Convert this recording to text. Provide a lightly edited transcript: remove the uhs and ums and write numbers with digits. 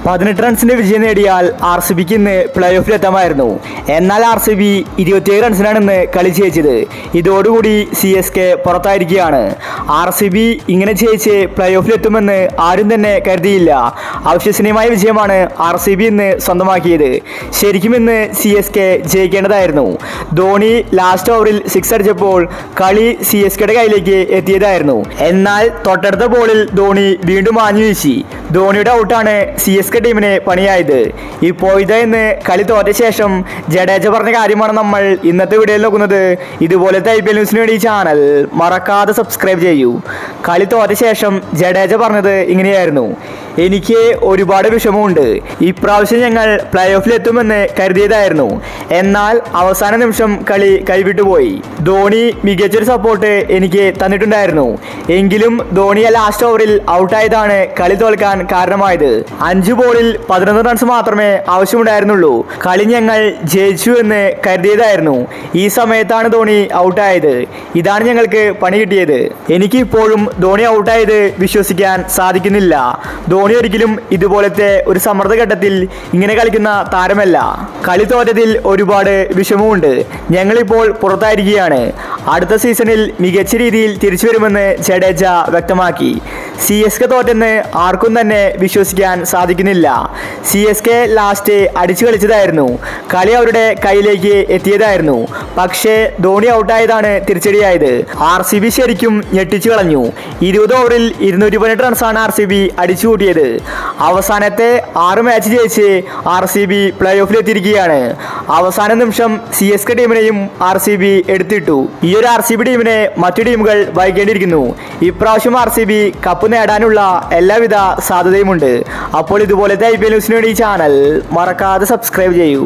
18 റൺസിന്റെ വിജയം നേടിയാൽ RCBക്ക് ഇന്ന് പ്ലേ ഓഫിൽ എത്താമായിരുന്നു. എന്നാൽ RCB 27 റൺസിനാണ് ഇന്ന് കളി ജയിച്ചത്. ഇതോടുകൂടി CSK പുറത്തായിരിക്കുകയാണ്. RCB ഇങ്ങനെ ജയിച്ച് പ്ലേ ഓഫിൽ എത്തുമെന്ന് ആരും തന്നെ കരുതിയില്ല. അവിശ്വസനീയമായ വിജയമാണ് RCB ഇന്ന് സ്വന്തമാക്കിയത്. ശരിക്കും ഇന്ന് CSK ജയിക്കേണ്ടതായിരുന്നു. ധോണി ലാസ്റ്റ് ഓവറിൽ 6 അടിച്ചപ്പോൾ കളി CSKയുടെ കയ്യിലേക്ക് എത്തിയതായിരുന്നു. എന്നാൽ തൊട്ടടുത്ത ബോളിൽ ധോണി വീണ്ടും ആഞ്ഞു വീശി. ധോണിയുടെ ഔട്ടാണ് CSK ടീമിന് പണിയായത്. ഇപ്പോഴത്തെ ഇന്ന് കളി തോറ്റ ശേഷം ജഡേജ പറഞ്ഞ കാര്യമാണ് നമ്മൾ ഇന്നത്തെ വീഡിയോയിൽ നോക്കുന്നത്. ഇതുപോലത്തെ IPL ന്യൂസിന് വേണ്ടി ചാനൽ മറക്കാതെ സബ്സ്ക്രൈബ് ചെയ്യൂ. കളി തോറ്റ ശേഷം ജഡേജ പറഞ്ഞത് ഇങ്ങനെയായിരുന്നു: എനിക്ക് ഒരുപാട് വിഷമമുണ്ട്. ഇപ്രാവശ്യം ഞങ്ങൾ പ്ലേ ഓഫിൽ എത്തുമെന്ന് കരുതിയതായിരുന്നു. എന്നാൽ അവസാന നിമിഷം കളി കൈവിട്ടുപോയി. ധോണി മികച്ചൊരു സപ്പോർട്ട് എനിക്ക് തന്നിട്ടുണ്ടായിരുന്നു. എങ്കിലും ധോണി ലാസ്റ്റ് ഓവറിൽ ഔട്ടായതാണ് കളി തോൽക്കാൻ കാരണമായത്. 5 ബോളിൽ 11 റൺസ് മാത്രമേ ആവശ്യമുണ്ടായിരുന്നുള്ളൂ. കളി ഞങ്ങൾ ജയിച്ചു എന്ന് കരുതിയതായിരുന്നു. ഈ സമയത്താണ് ധോണി ഔട്ടായത്. ഇതാണ് ഞങ്ങൾക്ക് പണി കിട്ടിയത്. എനിക്കിപ്പോഴും ധോണി ഔട്ടായത് വിശ്വസിക്കാൻ സാധിക്കുന്നില്ല. ധോണി ഒരിക്കലും ഇതുപോലത്തെ ഒരു സമ്മർദ്ദഘട്ടത്തിൽ ഇങ്ങനെ കളിക്കുന്ന താരമല്ല. കളി തോറ്റതിൽ ഒരുപാട് വിഷമമുണ്ട്. ഞങ്ങളിപ്പോൾ പുറത്തായിരിക്കുകയാണ്. അടുത്ത സീസണിൽ മികച്ച രീതിയിൽ തിരിച്ചു വരുമെന്ന് ജഡേജ വ്യക്തമാക്കി. CSK തോറ്റെന്ന് ആർക്കും തന്നെ വിശ്വസിക്കാൻ സാധിക്കുന്നില്ല. CSK ലാസ്റ്റ് അടിച്ചു കളിച്ചതായിരുന്നു. കളി അവരുടെ കയ്യിലേക്ക് എത്തിയതായിരുന്നു. പക്ഷേ ധോണി ഔട്ടായതാണ് തിരിച്ചടിയായത്. RCB ശരിക്കും ഞെട്ടിച്ചു കളഞ്ഞു. 20 ഓവറിൽ 218 റൺസാണ് RCB അടിച്ചു കൂട്ടിയത്. അവസാനത്തെ 6 മാച്ച് ജയിച്ച് RCB പ്ലേ ഓഫിൽ എത്തിയിരിക്കുകയാണ്. അവസാന നിമിഷം CSK ടീമിനെയും RCB എടുത്തിട്ടു. ഈ ഒരു RCB ടീമിനെ മറ്റു ടീമുകൾ വൈകേണ്ടിയിരിക്കുന്നു. ഇപ്രാവശ്യം RCB കപ്പ് നേടാനുള്ള എല്ലാവിധ സാധ്യതയുമുണ്ട്. അപ്പോൾ ഇതുപോലത്തെ IPL ന്യൂസിന് വേണ്ടി ചാനൽ മറക്കാതെ സബ്സ്ക്രൈബ് ചെയ്യൂ.